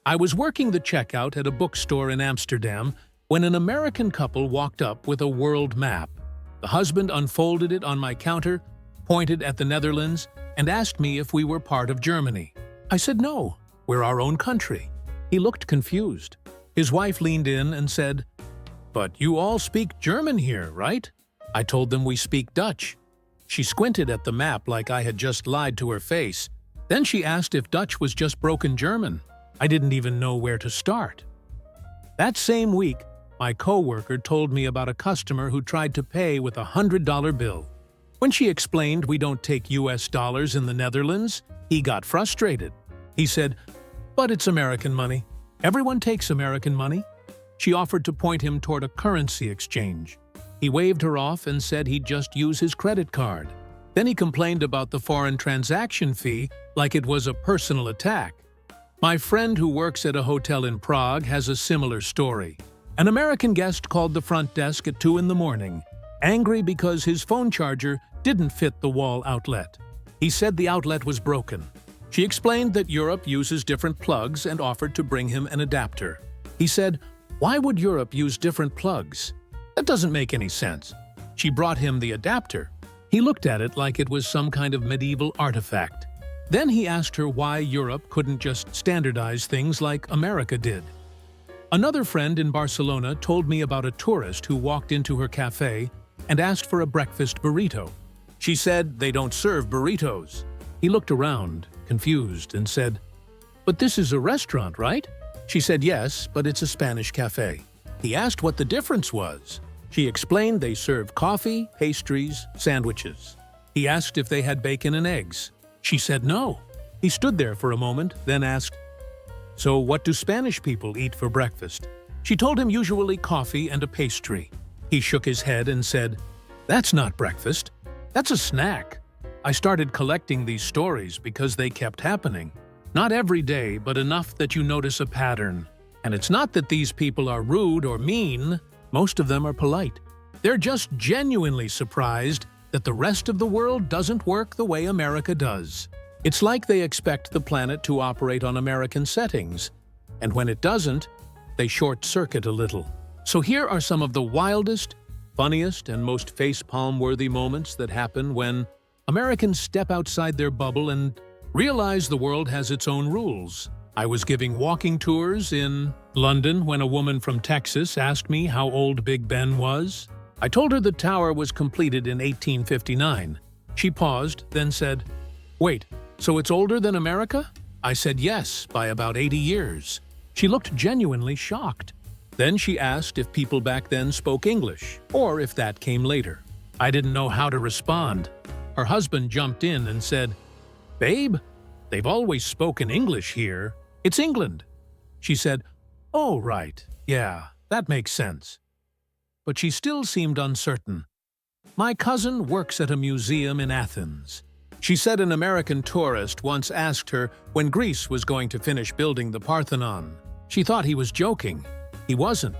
I was working the checkout at a bookstore in Amsterdam when an American couple walked up with a world map. The husband unfolded it on my counter, pointed at the Netherlands, and asked me if we were part of Germany. I said no, we're our own country. He looked confused. His wife leaned in and said, "But you all speak German here, right?" I told them we speak Dutch. She squinted at the map like I had just lied to her face. Then she asked if Dutch was just broken German. I didn't even know where to start. That same week, my coworker told me about a customer who tried to pay with a $100 bill. When she explained we don't take US dollars in the Netherlands, he got frustrated. He said, "But it's American money. Everyone takes American money." She offered to point him toward a currency exchange. He waved her off and said he'd just use his credit card. Then he complained about the foreign transaction fee like it was a personal attack. My friend who works at a hotel in Prague has a similar story. An American guest called the front desk at 2 in the morning, angry because his phone charger didn't fit the wall outlet. He said the outlet was broken. She explained that Europe uses different plugs and offered to bring him an adapter. He said, "Why would Europe use different plugs? That doesn't make any sense." She brought him the adapter. He looked at it like it was some kind of medieval artifact. Then he asked her why Europe couldn't just standardize things like America did. Another friend in Barcelona told me about a tourist who walked into her cafe and asked for a breakfast burrito. She said they don't serve burritos. He looked around, confused, and said, "But this is a restaurant, right?" She said yes, but it's a Spanish cafe. He asked what the difference was. She explained they serve coffee, pastries, sandwiches. He asked if they had bacon and eggs. She said no. He stood there for a moment, then asked, "So what do Spanish people eat for breakfast?" She told him usually coffee and a pastry. He shook his head and said, "That's not breakfast. That's a snack." I started collecting these stories because they kept happening. Not every day, but enough that you notice a pattern. And it's not that these people are rude or mean. Most of them are polite. They're just genuinely surprised that the rest of the world doesn't work the way America does. It's like they expect the planet to operate on American settings, and when it doesn't, they short-circuit a little. So here are some of the wildest, funniest, and most face-palm-worthy moments that happen when Americans step outside their bubble and realize the world has its own rules. I was giving walking tours in London when a woman from Texas asked me how old Big Ben was. I told her the tower was completed in 1859. She paused, then said, "Wait, so it's older than America?" I said yes, by about 80 years. She looked genuinely shocked. Then she asked if people back then spoke English, or if that came later. I didn't know how to respond. Her husband jumped in and said, "Babe, they've always spoken English here. It's England." She said, "Oh, right, yeah, that makes sense." But she still seemed uncertain. My cousin works at a museum in Athens. She said an American tourist once asked her when Greece was going to finish building the Parthenon. She thought he was joking. He wasn't.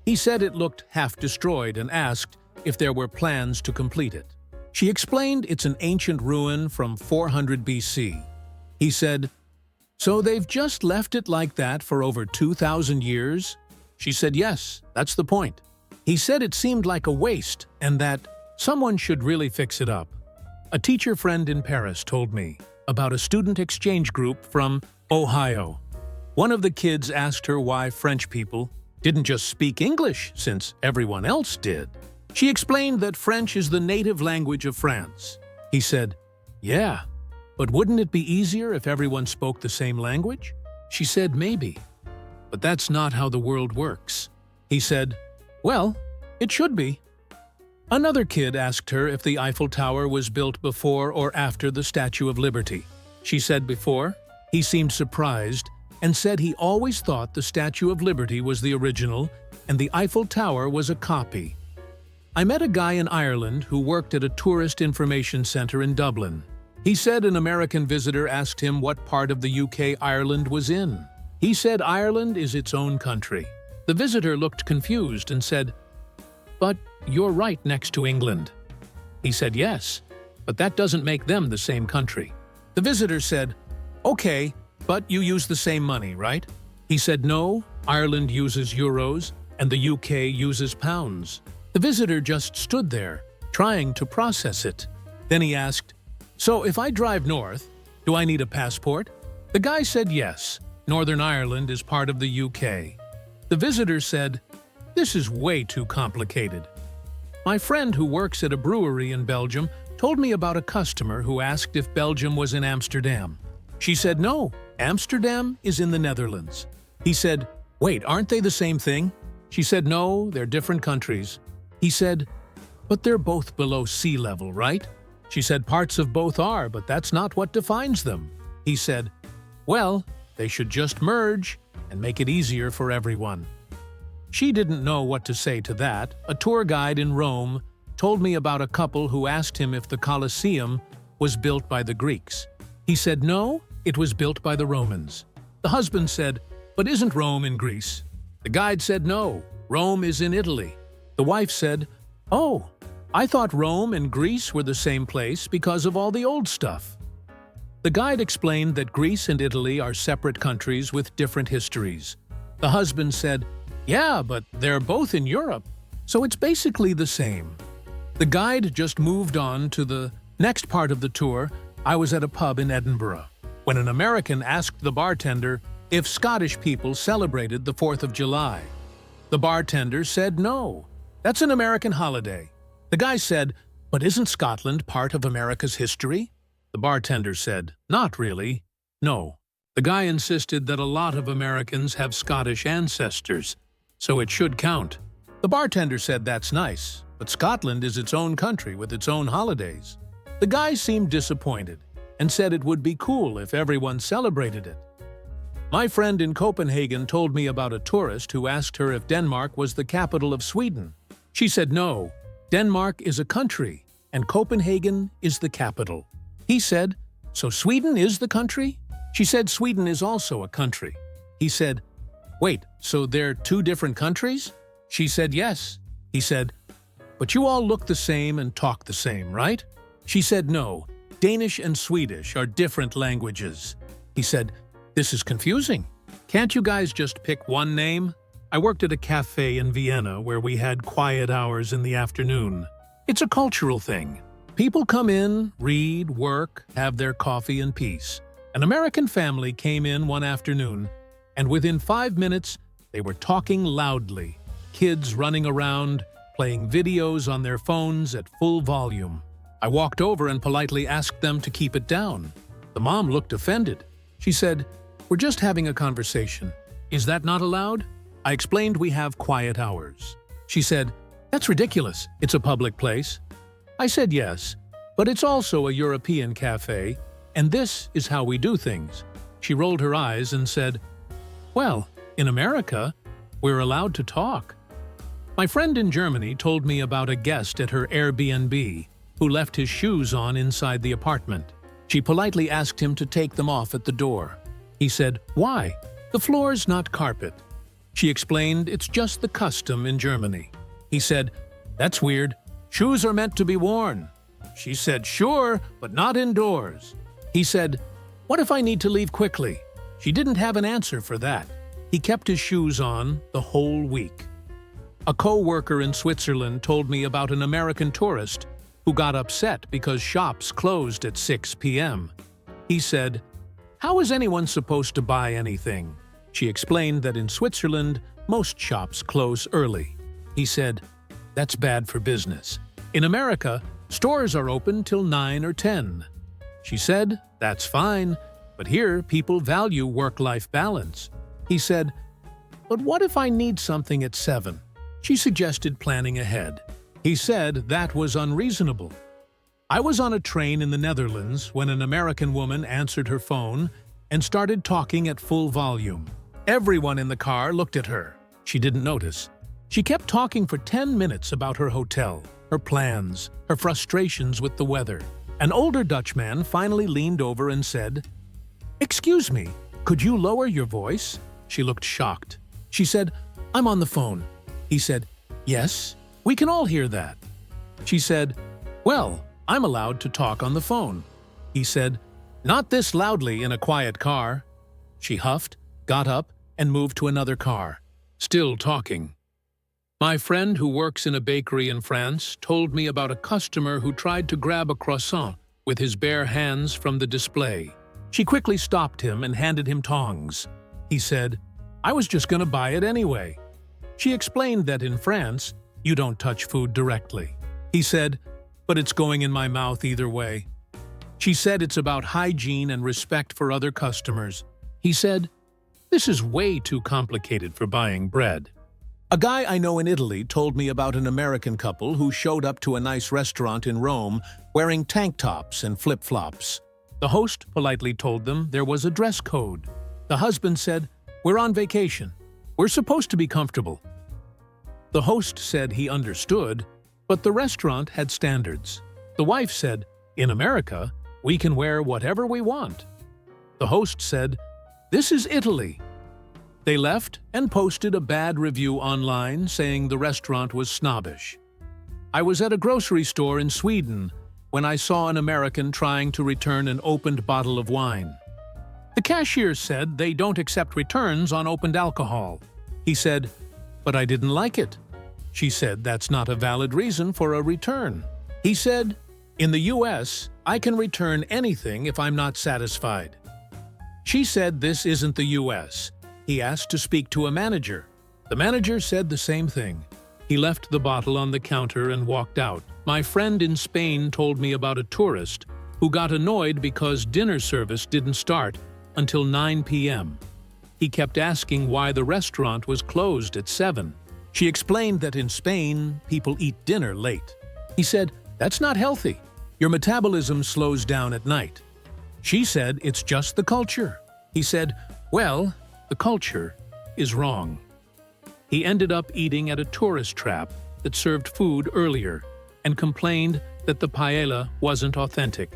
He said it looked half-destroyed and asked if there were plans to complete it. She explained it's an ancient ruin from 400 BC. He said, "So they've just left it like that for over 2,000 years?" She said yes, that's the point. He said it seemed like a waste and that someone should really fix it up. A teacher friend in Paris told me about a student exchange group from Ohio. One of the kids asked her why French people didn't just speak English since everyone else did. She explained that French is the native language of France. He said, "Yeah, but wouldn't it be easier if everyone spoke the same language?" She said maybe, but that's not how the world works. He said, "Well, it should be." Another kid asked her if the Eiffel Tower was built before or after the Statue of Liberty. She said before. He seemed surprised and said he always thought the Statue of Liberty was the original and the Eiffel Tower was a copy. I met a guy in Ireland who worked at a tourist information center in Dublin. He said an American visitor asked him what part of the UK Ireland was in. He said Ireland is its own country. The visitor looked confused and said, "But you're right next to England." He said yes, but that doesn't make them the same country. The visitor said, "Okay, but you use the same money, right?" He said no, Ireland uses euros and the UK uses pounds. The visitor just stood there, trying to process it. Then he asked, "So if I drive north, do I need a passport?" The guy said yes, Northern Ireland is part of the UK. The visitor said, "This is way too complicated." My friend who works at a brewery in Belgium told me about a customer who asked if Belgium was in Amsterdam. She said no, Amsterdam is in the Netherlands. He said, "Wait, aren't they the same thing?" She said no, they're different countries. He said, "But they're both below sea level, right?" She said parts of both are, but that's not what defines them. He said, "Well, they should just merge and make it easier for everyone." She didn't know what to say to that. A tour guide in Rome told me about a couple who asked him if the Colosseum was built by the Greeks. He said no, it was built by the Romans. The husband said, "But isn't Rome in Greece?" The guide said no, Rome is in Italy. The wife said, "Oh, I thought Rome and Greece were the same place because of all the old stuff." The guide explained that Greece and Italy are separate countries with different histories. The husband said, "Yeah, but they're both in Europe, so it's basically the same." The guide just moved on to the next part of the tour. I was at a pub in Edinburgh when an American asked the bartender if Scottish people celebrated the 4th of July. The bartender said no, that's an American holiday. The guy said, "But isn't Scotland part of America's history?" The bartender said, "Not really, no." The guy insisted that a lot of Americans have Scottish ancestors, so it should count. The bartender said that's nice, but Scotland is its own country with its own holidays. The guy seemed disappointed and said it would be cool if everyone celebrated it. My friend in Copenhagen told me about a tourist who asked her if Denmark was the capital of Sweden. She said no, Denmark is a country and Copenhagen is the capital. He said, "So Sweden is the country?" She said Sweden is also a country. He said, "Wait, so they're two different countries?" She said yes. He said, "But you all look the same and talk the same, right?" She said no, Danish and Swedish are different languages. He said, "This is confusing. Can't you guys just pick one name?" I worked at a cafe in Vienna where we had quiet hours in the afternoon. It's a cultural thing. People come in, read, work, have their coffee in peace. An American family came in one afternoon, and within 5 minutes, they were talking loudly. Kids running around, playing videos on their phones at full volume. I walked over and politely asked them to keep it down. The mom looked offended. She said, "We're just having a conversation. Is that not allowed?" I explained we have quiet hours. She said, "That's ridiculous. It's a public place." I said yes, but it's also a European cafe, and this is how we do things. She rolled her eyes and said, "Well, in America, we're allowed to talk." My friend in Germany told me about a guest at her Airbnb who left his shoes on inside the apartment. She politely asked him to take them off at the door. He said, "Why? The floor's not carpet." She explained it's just the custom in Germany. He said, "That's weird. Shoes are meant to be worn." She said, "Sure, but not indoors." He said, "What if I need to leave quickly?" She didn't have an answer for that. He kept his shoes on the whole week. A co-worker in Switzerland told me about an American tourist who got upset because shops closed at 6 p.m. He said, "How is anyone supposed to buy anything?" She explained that in Switzerland, most shops close early. He said, "That's bad for business. In America, stores are open till 9 or 10. She said, "That's fine, but here people value work-life balance." He said, "But what if I need something at 7? She suggested planning ahead. He said that was unreasonable. I was on a train in the Netherlands when an American woman answered her phone and started talking at full volume. Everyone in the car looked at her. She didn't notice. She kept talking for 10 minutes about her hotel, her plans, her frustrations with the weather. An older Dutchman finally leaned over and said, "Excuse me, could you lower your voice?" She looked shocked. She said, "I'm on the phone." He said, "Yes, we can all hear that." She said, "Well, I'm allowed to talk on the phone." He said, "Not this loudly in a quiet car." She huffed, got up, and moved to another car, still talking. My friend who works in a bakery in France told me about a customer who tried to grab a croissant with his bare hands from the display. She quickly stopped him and handed him tongs. He said, "I was just going to buy it anyway." She explained that in France, you don't touch food directly. He said, "But it's going in my mouth either way." She said it's about hygiene and respect for other customers. He said, "This is way too complicated for buying bread." A guy I know in Italy told me about an American couple who showed up to a nice restaurant in Rome wearing tank tops and flip-flops. The host politely told them there was a dress code. The husband said, "We're on vacation. We're supposed to be comfortable." The host said he understood, but the restaurant had standards. The wife said, "In America, we can wear whatever we want." The host said, "This is Italy." They left and posted a bad review online saying the restaurant was snobbish. I was at a grocery store in Sweden when I saw an American trying to return an opened bottle of wine. The cashier said they don't accept returns on opened alcohol. He said, "But I didn't like it." She said that's not a valid reason for a return. He said, "In the US, I can return anything if I'm not satisfied." She said this isn't the US. He asked to speak to a manager. The manager said the same thing. He left the bottle on the counter and walked out. My friend in Spain told me about a tourist who got annoyed because dinner service didn't start until 9 p.m. He kept asking why the restaurant was closed at 7. She explained that in Spain, people eat dinner late. He said, "That's not healthy. Your metabolism slows down at night." She said, "It's just the culture." He said, "Well, the culture is wrong." He ended up eating at a tourist trap that served food earlier and complained that the paella wasn't authentic.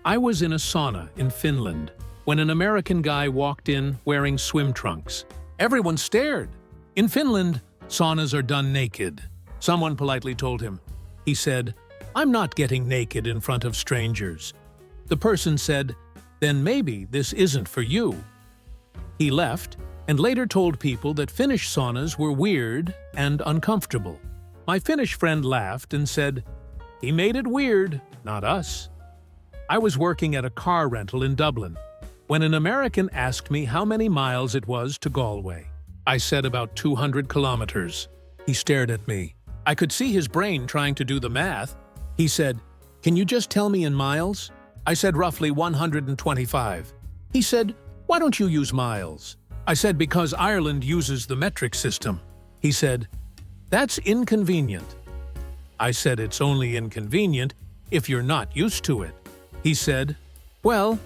I was in a sauna in Finland when an American guy walked in wearing swim trunks. Everyone stared. In Finland, saunas are done naked. Someone politely told him. He said, "I'm not getting naked in front of strangers." The person said, "Then maybe this isn't for you." He left and later told people that Finnish saunas were weird and uncomfortable. My Finnish friend laughed and said, "He made it weird, not us." I was working at a car rental in Dublin when an American asked me how many miles it was to Galway. I said about 200 kilometers. He stared at me. I could see his brain trying to do the math. He said, "Can you just tell me in miles?" I said roughly 125. He said, "Why don't you use miles?" I said, "Because Ireland uses the metric system." He said, "That's inconvenient." I said, "It's only inconvenient if you're not used to it." He said, "Well,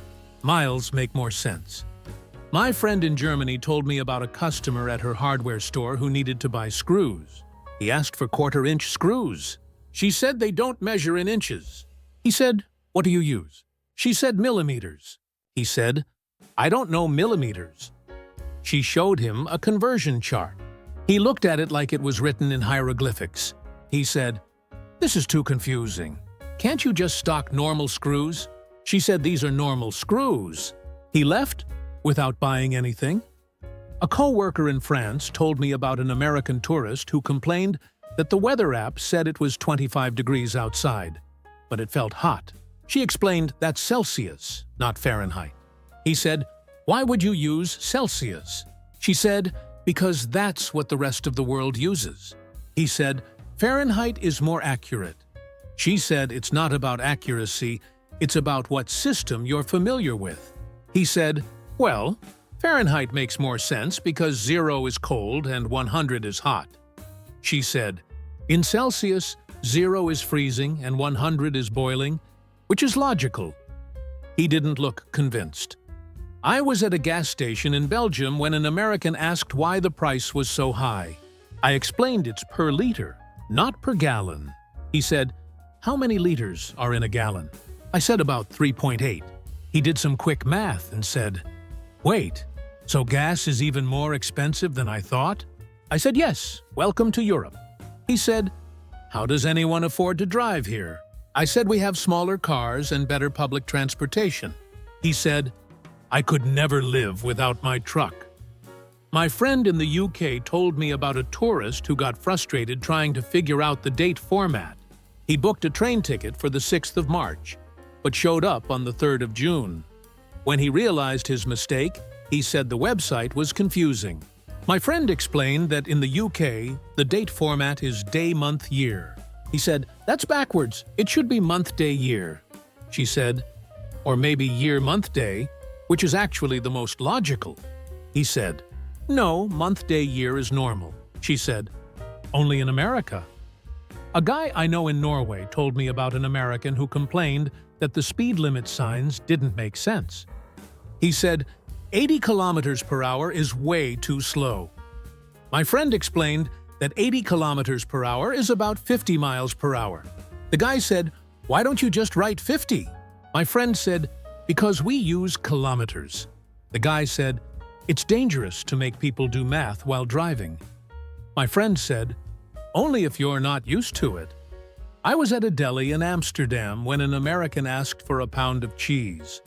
miles make more sense." My friend in Germany told me about a customer at her hardware store who needed to buy screws. He asked for quarter-inch screws. She said they don't measure in inches. He said, "What do you use?" She said millimeters. He said, "I don't know millimeters." She showed him a conversion chart. He looked at it like it was written in hieroglyphics. He said, "This is too confusing. Can't you just stock normal screws?" She said, "These are normal screws." He left without buying anything. A co-worker in France told me about an American tourist who complained that the weather app said it was 25 degrees outside, but it felt hot. She explained that's Celsius, not Fahrenheit. He said, "Why would you use Celsius?" She said, "Because that's what the rest of the world uses." He said, "Fahrenheit is more accurate." She said, "It's not about accuracy, it's about what system you're familiar with." He said, "Well, Fahrenheit makes more sense because 0 is cold and 100 is hot." She said, "In Celsius, 0 is freezing and 100 is boiling, which is logical." He didn't look convinced. I was at a gas station in Belgium when an American asked why the price was so high. I explained it's per liter, not per gallon. He said, "How many liters are in a gallon?" I said about 3.8. He did some quick math and said, "Wait, so gas is even more expensive than I thought?" I said, "Yes, welcome to Europe." He said, "How does anyone afford to drive here?" I said, "We have smaller cars and better public transportation." He said, "I could never live without my truck." My friend in the UK told me about a tourist who got frustrated trying to figure out the date format. He booked a train ticket for the 6th of March, but showed up on the 3rd of June. When he realized his mistake, he said the website was confusing. My friend explained that in the UK, the date format is day, month, year. He said, "That's backwards. It should be month, day, year." She said, "Or maybe year, month, day, which is actually the most logical." He said, "No, month, day, year is normal." She said, "Only in America." A guy I know in Norway told me about an American who complained that the speed limit signs didn't make sense. He said, 80 kilometers per hour is way too slow. My friend explained that 80 kilometers per hour is about 50 miles per hour. The guy said, "Why don't you just write 50? My friend said, "Because we use kilometers." The guy said, "It's dangerous to make people do math while driving." My friend said, "Only if you're not used to it." I was at a deli in Amsterdam when an American asked for a pound of cheese.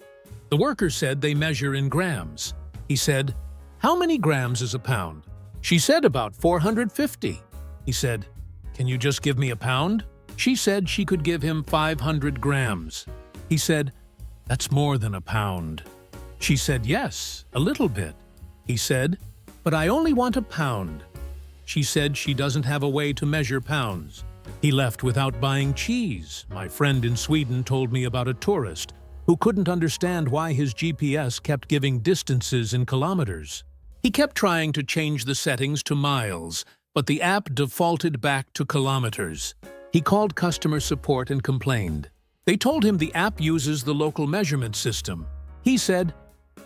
The worker said they measure in grams. He said, "How many grams is a pound?" She said, "About 450. He said, "Can you just give me a pound?" She said she could give him 500 grams. He said, "That's more than a pound." She said, "Yes, a little bit." He said, "But I only want a pound." She said she doesn't have a way to measure pounds. He left without buying cheese. My friend in Sweden told me about a tourist who couldn't understand why his GPS kept giving distances in kilometers. He kept trying to change the settings to miles, but the app defaulted back to kilometers. He called customer support and complained. They told him the app uses the local measurement system. He said,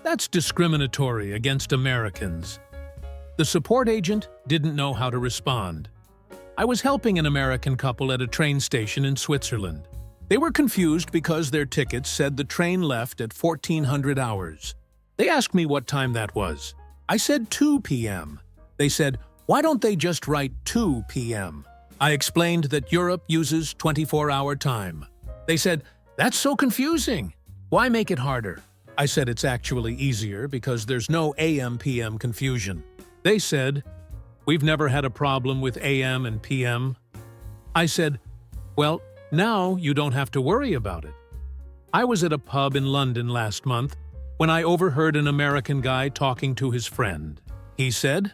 "That's discriminatory against Americans." The support agent didn't know how to respond. I was helping an American couple at a train station in Switzerland. They were confused because their tickets said the train left at 1400 hours. They asked me what time that was. I said 2 p.m. They said, "Why don't they just write 2 p.m.? I explained that Europe uses 24-hour time. They said, "That's so confusing. Why make it harder?" I said it's actually easier because there's no AM-PM confusion. They said, "We've never had a problem with AM and PM." I said, "Well, now you don't have to worry about it." I was at a pub in London last month when I overheard an American guy talking to his friend. He said,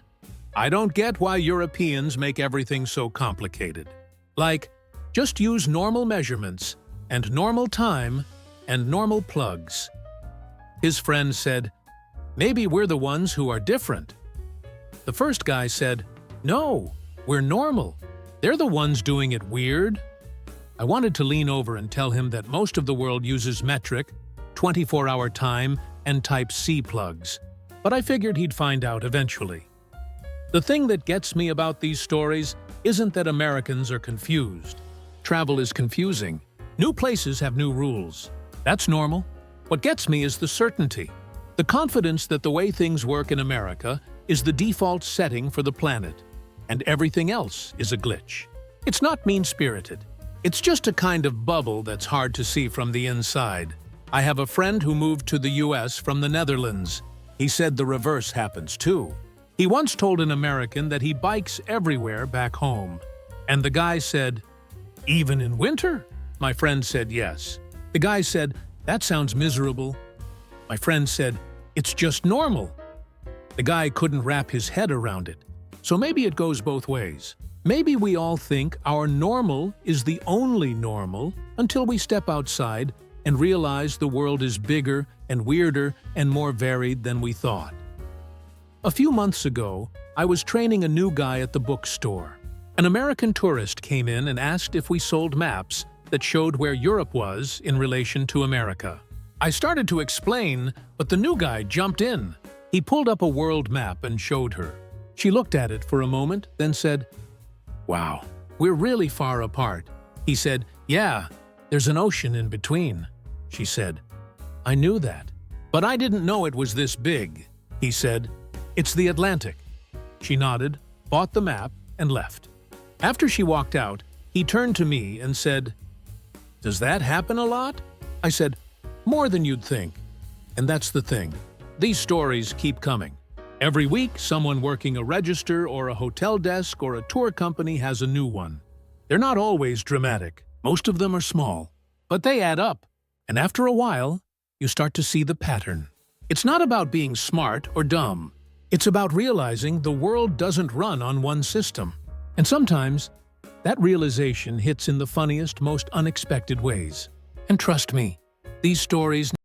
"I don't get why Europeans make everything so complicated. Like, just use normal measurements and normal time and normal plugs." His friend said, "Maybe we're the ones who are different." The first guy said, "No, we're normal. They're the ones doing it weird." I wanted to lean over and tell him that most of the world uses metric, 24-hour time, and Type-C plugs, but I figured he'd find out eventually. The thing that gets me about these stories isn't that Americans are confused. Travel is confusing. New places have new rules. That's normal. What gets me is the certainty, the confidence that the way things work in America is the default setting for the planet, and everything else is a glitch. It's not mean-spirited. It's just a kind of bubble that's hard to see from the inside. I have a friend who moved to the US from the Netherlands. He said the reverse happens too. He once told an American that he bikes everywhere back home. And the guy said, "Even in winter?" My friend said yes. The guy said, "That sounds miserable." My friend said, "It's just normal." The guy couldn't wrap his head around it. So maybe it goes both ways. Maybe we all think our normal is the only normal until we step outside and realize the world is bigger and weirder and more varied than we thought. A few months ago, I was training a new guy at the bookstore. An American tourist came in and asked if we sold maps that showed where Europe was in relation to America. I started to explain, but the new guy jumped in. He pulled up a world map and showed her. She looked at it for a moment, then said, "Wow, we're really far apart." He said, "Yeah, there's an ocean in between." She said, "I knew that, but I didn't know it was this big." He said, "It's the Atlantic." She nodded, bought the map, and left. After she walked out, he turned to me and said, "Does that happen a lot?" I said, "More than you'd think." And that's the thing. These stories keep coming. Every week, someone working a register or a hotel desk or a tour company has a new one. They're not always dramatic. Most of them are small. But they add up. And after a while, you start to see the pattern. It's not about being smart or dumb. It's about realizing the world doesn't run on one system. And sometimes, that realization hits in the funniest, most unexpected ways. And trust me, these stories